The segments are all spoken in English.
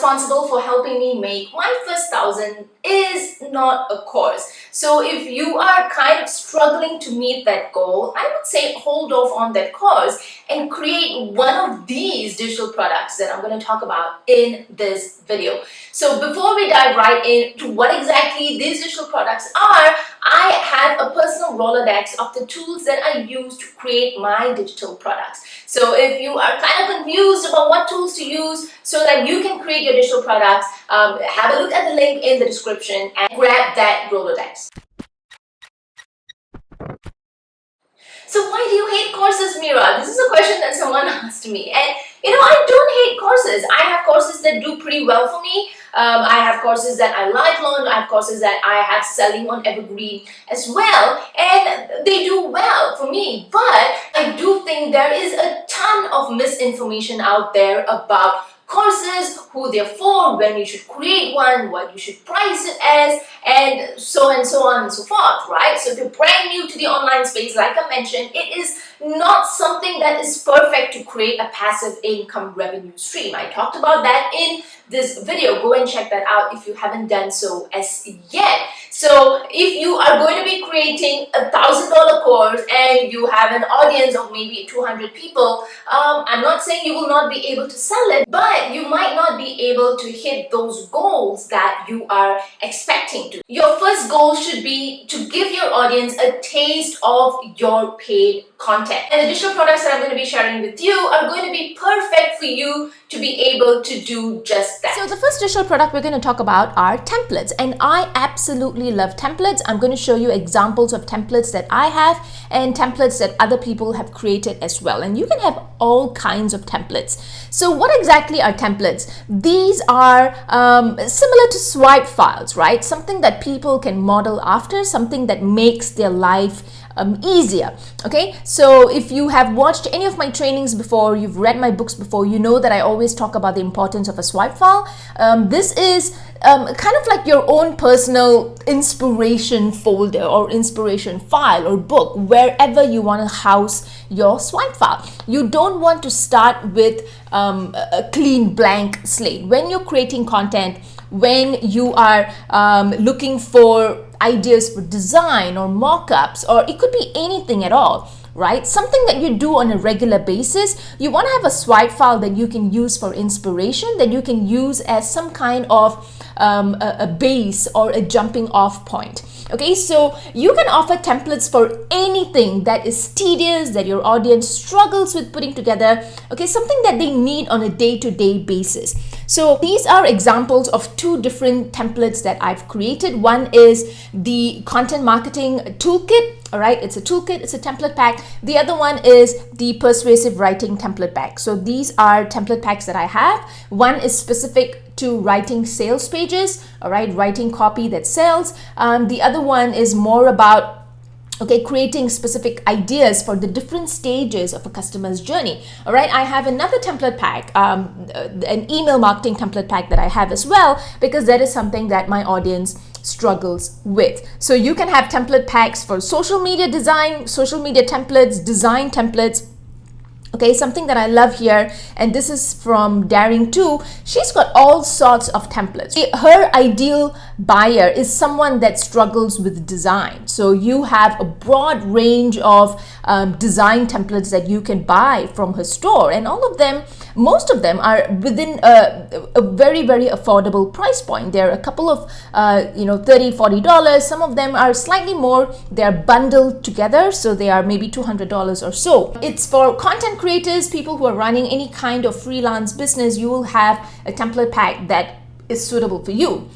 responsible for helping me make my first 1,000 is not a course. So if you are kind of struggling to meet that goal, I would say hold off on that course and create one of these digital products that I'm going to talk about in this video. So before we dive right into what exactly these digital products are, I have a personal Rolodex of the tools that I use to create my digital products. So if you are kind of confused about what tools to use so that you can create your digital products, have a look at the link in the description and grab that Rolodex. So why do you hate courses, Mira? This is a question that someone asked me. And I don't hate courses. I have courses that do pretty well for me. I have courses that I live learned. I have courses that I have selling on Evergreen as well. And they do well for me. But I do think there is a ton of misinformation out there about courses, who they're for, when you should create one, what you should price it as, and so on and so forth, right? So if you're brand new to the online space, like I mentioned, it is not something that is perfect to create a passive income revenue stream. I talked about that in this video. Go and check that out if you haven't done so as yet. So if you are going to be creating a $1,000 course and you have an audience of maybe 200 people, I'm not saying you will not be able to sell it, but you might not be able to hit those goals that you are expecting to. Your first goal should be to give your audience a taste of your paid content. And the digital products that I'm going to be sharing with you are going to be perfect for you to be able to do just that. So the first digital product we're going to talk about are templates, and I absolutely love templates. I'm going to show you examples of templates that I have and templates that other people have created as well, and you can have all kinds of templates. So what exactly are templates? These are similar to swipe files, right? Something that people can model after, something that makes their life easier. Okay, so if you have watched any of my trainings before, you've read my books before, you know that I always talk about the importance of a swipe file. This is kind of like your own personal inspiration folder or inspiration file or book, wherever you want to house your swipe file. You don't want to start with a clean blank slate. When you're creating content, when you are looking for ideas for design or mock-ups, or it could be anything at all, right? Something that you do on a regular basis, you want to have a swipe file that you can use for inspiration, that you can use as some kind of a base or a jumping off point. Okay, so you can offer templates for anything that is tedious, that your audience struggles with putting together, okay, something that they need on a day-to-day basis. So these are examples of two different templates that I've created. One is the content marketing toolkit. All right, it's a toolkit, it's a template pack. The other one is the persuasive writing template pack. So these are template packs that I have. One is specific to writing sales pages, all right, writing copy that sells. The other one is more about creating specific ideas for the different stages of a customer's journey. All right, I have another template pack, an email marketing template pack that I have as well, because that is something that my audience struggles with. So you can have template packs for social media design, social media templates, design templates. Okay, something that I love here, and this is from Daring 2, she's got all sorts of templates. Her ideal buyer is someone that struggles with design. So you have a broad range of design templates that you can buy from her store, and all of them, most of them are within a very, very affordable price point. There are a couple of, $30, $40. Some of them are slightly more. They're bundled together, so they are maybe $200 or so. It's for content creators, people who are running any kind of freelance business. You will have a template pack that is suitable for you.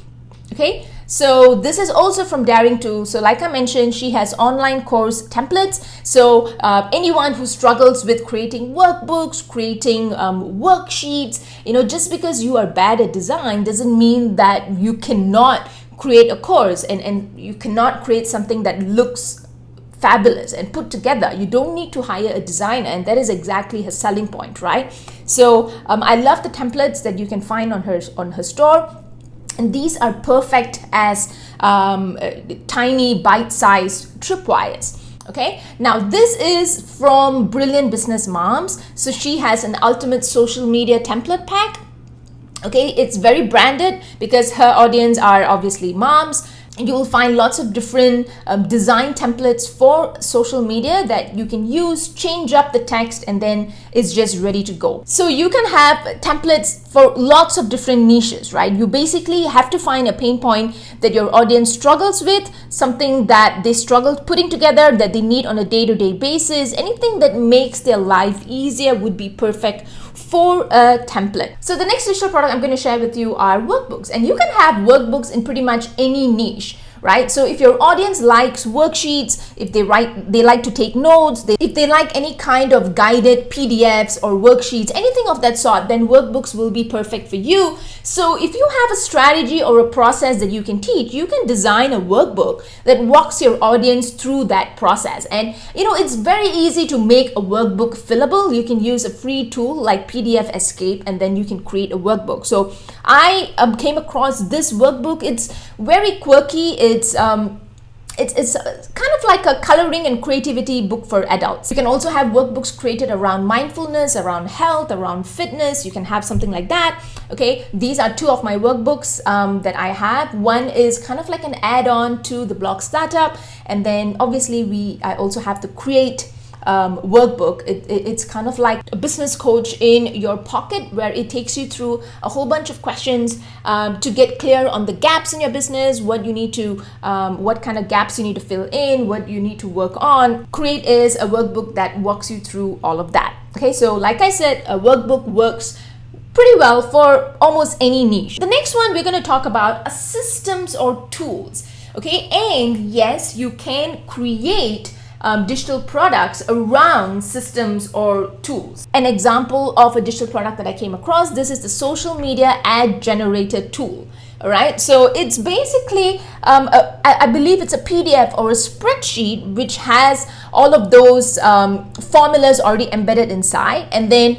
Okay, so this is also from Daring 2. So like I mentioned, she has online course templates. So anyone who struggles with creating workbooks, creating worksheets, just because you are bad at design doesn't mean that you cannot create a course and you cannot create something that looks fabulous and put together. You don't need to hire a designer, and that is exactly her selling point, right? So I love the templates that you can find on her store. And these are perfect as tiny bite-sized tripwires. Okay, now this is from Brilliant Business Moms. So she has an ultimate social media template pack. Okay, it's very branded because her audience are obviously moms. You will find lots of different design templates for social media that you can use, change up the text, and then it's just ready to go. So you can have templates for lots of different niches, right? You basically have to find a pain point that your audience struggles with, something that they struggle putting together, that they need on a day-to-day basis. Anything that makes their life easier would be perfect for a template. So the next digital product I'm going to share with you are workbooks, and you can have workbooks in pretty much any niche, right? So if your audience likes worksheets, if they like to take notes, if they like any kind of guided PDFs or worksheets, anything of that sort, then workbooks will be perfect for you. So if you have a strategy or a process that you can teach, you can design a workbook that walks your audience through that process. And it's very easy to make a workbook fillable. You can use a free tool like PDF Escape, and then you can create a workbook. So I came across this workbook. It's very quirky. It's kind of like a coloring and creativity book for adults. You can also have workbooks created around mindfulness, around health, around fitness. You can have something like that. Okay, these are two of my workbooks that I have. One is kind of like an add-on to the blog startup, and then obviously I also have the create workbook. It's kind of like a business coach in your pocket, where it takes you through a whole bunch of questions to get clear on the gaps in your business, what you need to, what kind of gaps you need to fill in, what you need to work on. Create is a workbook that walks you through all of that. Okay, so like I said, a workbook works pretty well for almost any niche. The next one we're going to talk about are systems or tools. Okay, and yes, you can create digital products around systems or tools. An example of a digital product that I came across, this is the social media ad generator tool. All right, so it's basically, I believe it's a PDF or a spreadsheet which has all of those formulas already embedded inside, and then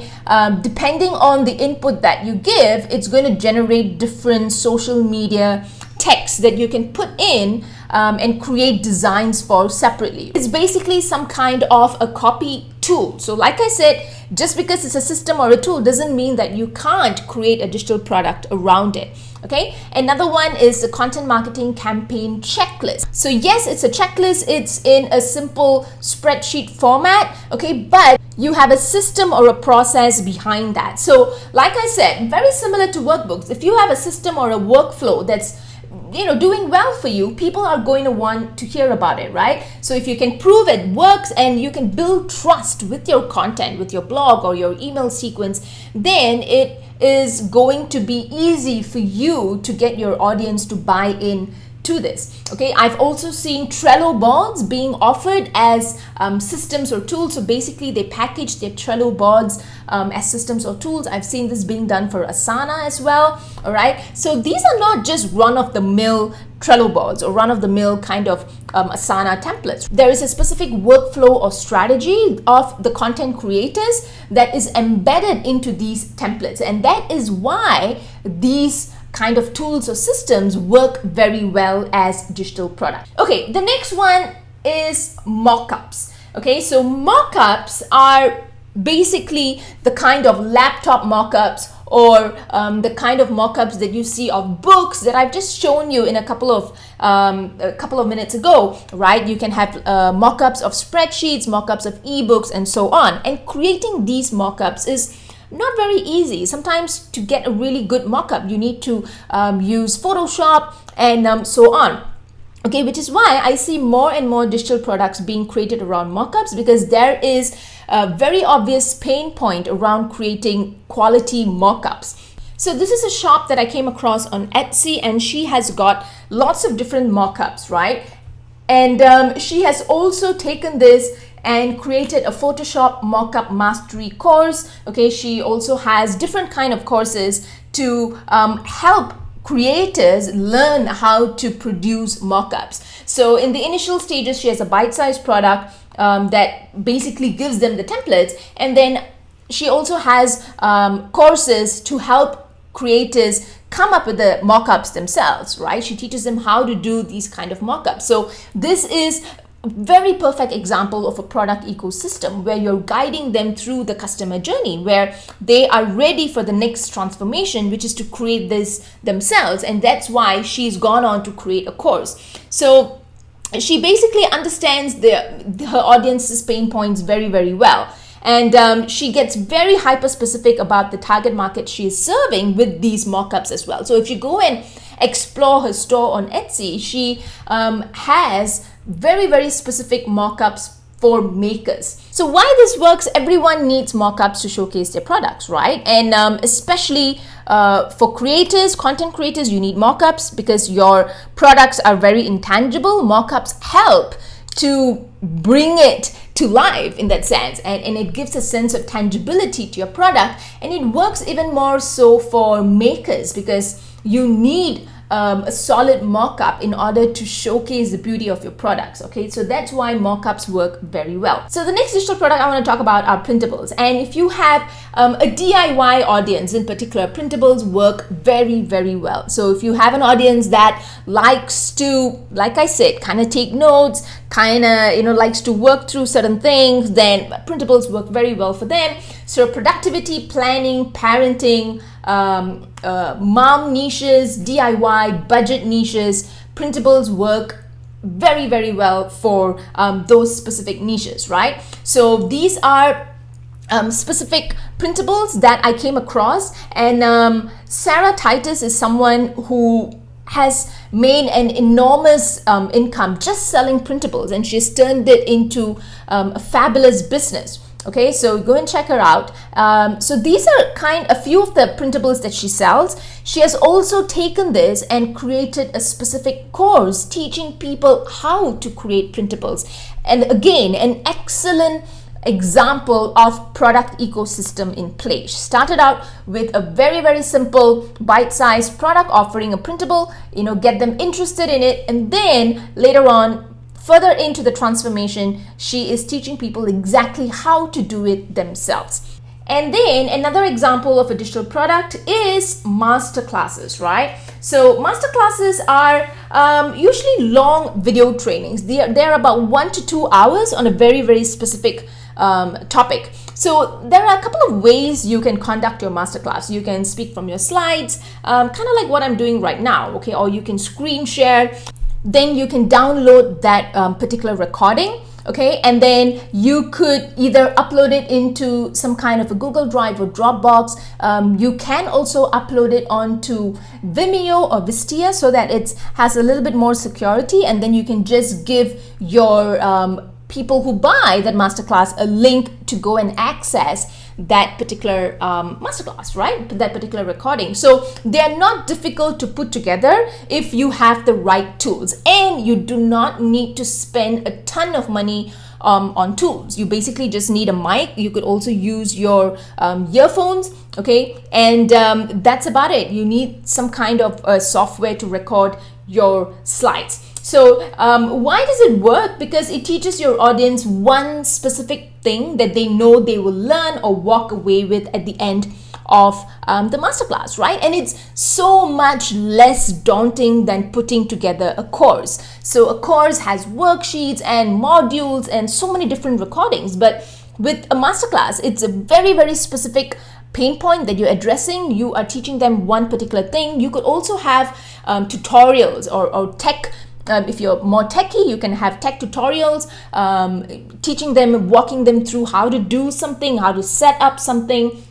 depending on the input that you give, it's going to generate different social media text that you can put in and create designs for separately. It's basically some kind of a copy tool. So like I said, just because it's a system or a tool doesn't mean that you can't create a digital product around it. Okay, another one is the content marketing campaign checklist. So yes, it's a checklist. It's in a simple spreadsheet format. Okay, but you have a system or a process behind that. So like I said, very similar to workbooks. If you have a system or a workflow that's doing well for you, people are going to want to hear about it, right? So if you can prove it works and you can build trust with your content, with your blog or your email sequence, then it is going to be easy for you to get your audience to buy in to this. Okay, I've also seen Trello boards being offered as systems or tools. So basically they package their Trello boards as systems or tools. I've seen this being done for Asana as well. All right, so these are not just run-of-the-mill Trello boards or run-of-the-mill kind of Asana templates. There is a specific workflow or strategy of the content creators that is embedded into these templates, and that is why these kind of tools or systems work very well as digital products. Okay, the next one is mockups. Okay, so mockups are basically the kind of laptop mockups or the kind of mockups that you see of books that I've just shown you in a couple of minutes ago, right? You can have mockups of spreadsheets, mockups of ebooks, and so on. And creating these mockups is not very easy. Sometimes to get a really good mockup, you need to use Photoshop and so on. Okay, which is why I see more and more digital products being created around mockups, because there is a very obvious pain point around creating quality mockups. So this is a shop that I came across on Etsy, and she has got lots of different mockups, right? And she has also taken this and created a Photoshop mockup mastery course. Okay, she also has different kind of courses to help creators learn how to produce mockups. So in the initial stages, she has a bite-sized product that basically gives them the templates, and then she also has courses to help creators come up with the mockups themselves, right? She teaches them how to do these kind of mockups. So this is very perfect example of a product ecosystem where you're guiding them through the customer journey, where they are ready for the next transformation, which is to create this themselves. And that's why she's gone on to create a course. So she basically understands her audience's pain points very, very well. And she gets very hyper specific about the target market she is serving with these mockups as well. So if you go and explore her store on Etsy, she has very, very specific mockups for makers. So why this works, everyone needs mockups to showcase their products, right? And especially for creators, content creators, you need mockups because your products are very intangible. Mockups help to bring it to life in that sense, and it gives a sense of tangibility to your product. And it works even more so for makers because you need a solid mock-up in order to showcase the beauty of your products. Okay, so that's why mock-ups work very well. So the next digital product I want to talk about are printables. And if you have a DIY audience in particular, printables work very, very well. So if you have an audience that likes to, like I said, kind of take notes, kind of, likes to work through certain things, then printables work very well for them. So productivity, planning, parenting, mom niches, DIY, budget niches, printables work very, very well for those specific niches, right? So these are specific printables that I came across, and Sarah Titus is someone who has made an enormous income just selling printables, and she's turned it into a fabulous business. Okay, so go and check her out. So these are a few of the printables that she sells. She has also taken this and created a specific course teaching people how to create printables. And again, an excellent example of product ecosystem in place. Started out with a very, very simple bite-sized product offering a printable, get them interested in it, and then later on, further into the transformation, she is teaching people exactly how to do it themselves. And then another example of a digital product is Masterclasses, right? So Masterclasses are usually long video trainings. They're about 1 to 2 hours on a very, very specific topic. So there are a couple of ways you can conduct your masterclass. You can speak from your slides, kind of like what I'm doing right now, okay? Or you can screen share. Then you can download that particular recording, okay? And then you could either upload it into some kind of a Google Drive or Dropbox. You can also upload it onto Vimeo or Vistia so that it has a little bit more security, and then you can just give your people who buy that masterclass a link to go and access that particular masterclass, right? That particular recording. So they are not difficult to put together if you have the right tools, and you do not need to spend a ton of money on tools. You basically just need a mic. You could also use your earphones, okay? And that's about it. You need some kind of software to record your slides. So why does it work? Because it teaches your audience one specific thing that they know they will learn or walk away with at the end of the masterclass, right? And it's so much less daunting than putting together a course. So a course has worksheets and modules and so many different recordings, but with a masterclass, it's a very, very specific pain point that you're addressing. You are teaching them one particular thing. You could also have tutorials or tech. If you're more techie, you can have tech tutorials, teaching them, walking them through how to do something, how to set up something.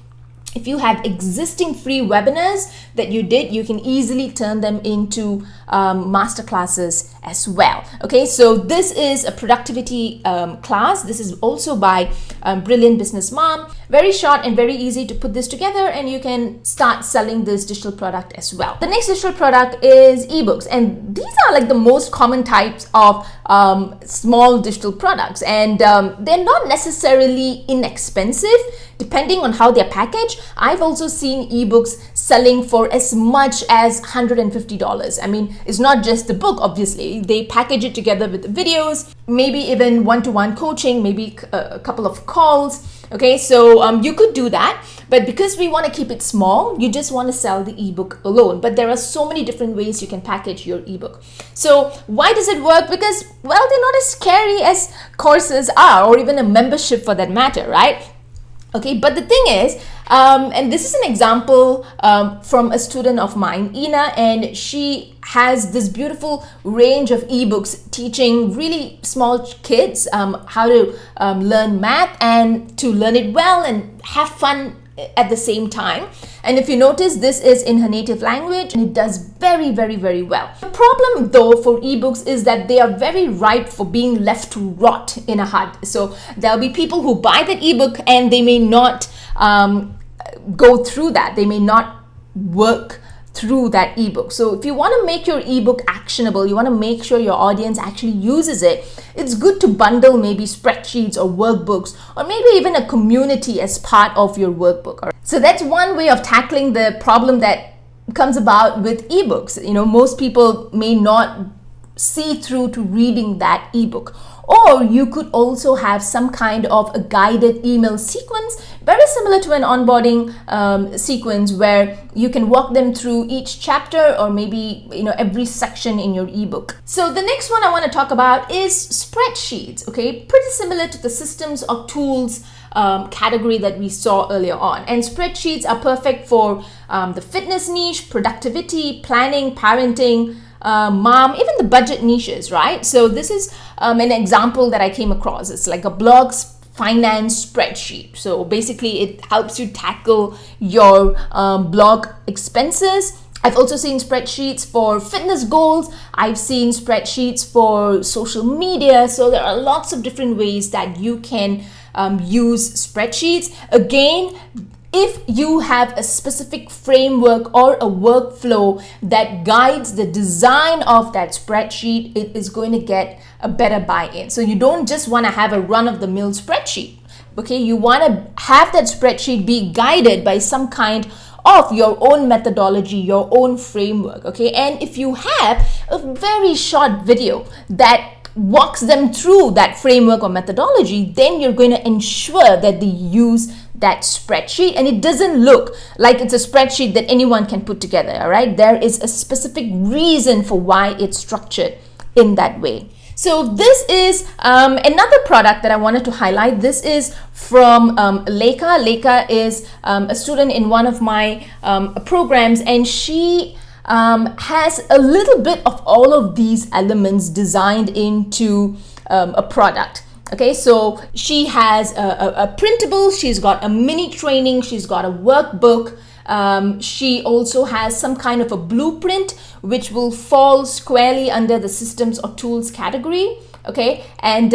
If you have existing free webinars that you did, you can easily turn them into masterclasses as well. Okay, so this is a productivity class. This is also by Brilliant Business Mom. Very short and very easy to put this together, and you can start selling this digital product as well. The next digital product is ebooks, and these are like the most common types of small digital products, and they're not necessarily inexpensive depending on how they're packaged. I've also seen ebooks selling for as much as $150. I mean, it's not just the book, obviously. They package it together with the videos, maybe even one-to-one coaching, maybe a couple of calls. Okay, so you could do that, but because we want to keep it small, you just want to sell the ebook alone. But there are so many different ways you can package your ebook. So why does it work? Because, well, they're not as scary as courses are, or even a membership for that matter, right? Okay, but the thing is, and this is an example from a student of mine, Ina, and she has this beautiful range of ebooks teaching really small kids how to learn math and to learn it well and have fun at the same time. And if you notice, this is in her native language and it does very, very, very well. The problem though for ebooks is that they are very ripe for being left to rot in a hut. So there'll be people who buy that ebook and they may not go through that. They may not work through that ebook. So if you want to make your ebook actionable, you want to make sure your audience actually uses it, it's good to bundle maybe spreadsheets or workbooks, or maybe even a community as part of your workbook. All right? So that's one way of tackling the problem that comes about with ebooks. You know, most people may not see through to reading that ebook. Or you could also have some kind of a guided email sequence, very similar to an onboarding sequence, where you can walk them through each chapter or maybe every section in your ebook. So the next one I want to talk about is spreadsheets. Okay, pretty similar to the systems or tools category that we saw earlier on. And spreadsheets are perfect for the fitness niche, productivity, planning, parenting, mom, even the budget niches, right? So this is an example that I came across. It's like a blog finance spreadsheet. So basically it helps you tackle your blog expenses. I've also seen spreadsheets for fitness goals. I've seen spreadsheets for social media. So there are lots of different ways that you can use spreadsheets. Again, if you have a specific framework or a workflow that guides the design of that spreadsheet, it is going to get a better buy-in. So you don't just want to have a run-of-the-mill spreadsheet. Okay, you want to have that spreadsheet be guided by some kind of your own methodology, your own framework. Okay, and if you have a very short video that walks them through that framework or methodology, then you're going to ensure that they use that spreadsheet and it doesn't look like it's a spreadsheet that anyone can put together. All right, there is a specific reason for why it's structured in that way. So this is another product that I wanted to highlight. This is from Lekha. Lekha is a student in one of my programs, and she has a little bit of all of these elements designed into a product. Okay, so she has a printable, she's got a mini training, she's got a workbook. She also has some kind of a blueprint which will fall squarely under the systems or tools category. Okay, and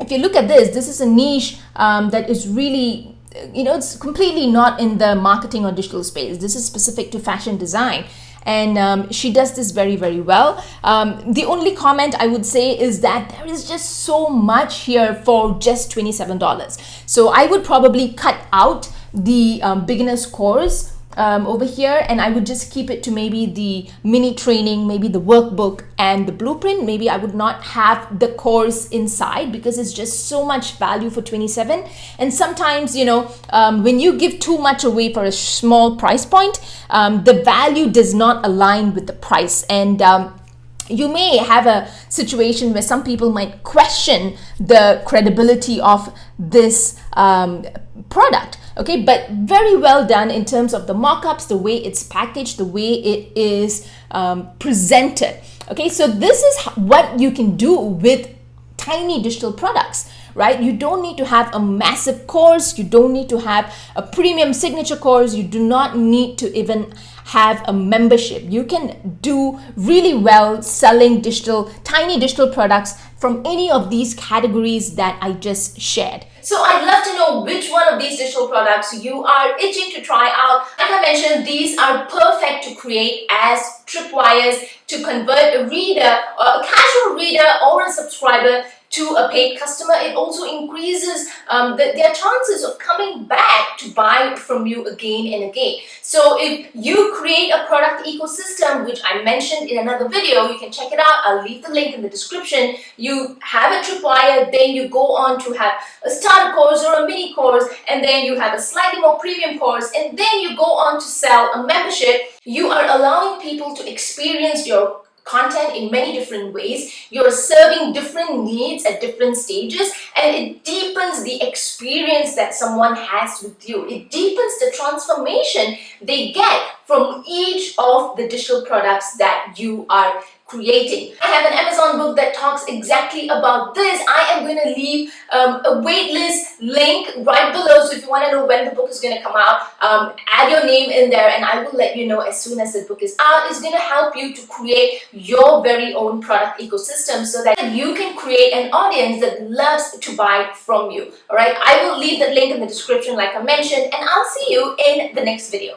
if you look at this, this is a niche that is really, it's completely not in the marketing or digital space. This is specific to fashion design. And she does this very, very well. The only comment I would say is that there is just so much here for just $27. So I would probably cut out the beginner's course over here, and I would just keep it to maybe the mini training, maybe the workbook and the blueprint. Maybe I would not have the course inside because it's just so much value for $27. And sometimes, when you give too much away for a small price point, the value does not align with the price. And you may have a situation where some people might question the credibility of this product. Okay, but very well done in terms of the mockups, the way it's packaged, the way it is presented. Okay, so this is what you can do with tiny digital products, right? You don't need to have a massive course. You don't need to have a premium signature course. You do not need to even have a membership. You can do really well selling tiny digital products from any of these categories that I just shared. So I'd love to know which one of these digital products you are itching to try out. Like I mentioned, these are perfect to create as tripwires to convert a reader or a casual reader or a subscriber to a paid customer, it also increases their chances of coming back to buy from you again and again. So if you create a product ecosystem, which I mentioned in another video, you can check it out. I'll leave the link in the description. You have a tripwire, then you go on to have a starter course or a mini course, and then you have a slightly more premium course, and then you go on to sell a membership. You are allowing people to experience your content in many different ways. You're serving different needs at different stages, and it deepens the experience that someone has with you. It deepens the transformation they get from each of the digital products that you are creating. I have an Amazon book that talks exactly about this. I am going to leave a waitlist link right below, so if you want to know when the book is going to come out, add your name in there and I will let you know as soon as the book is out. It's going to help you to create your very own product ecosystem so that you can create an audience that loves to buy from you. Alright, I will leave the link in the description like I mentioned, and I'll see you in the next video.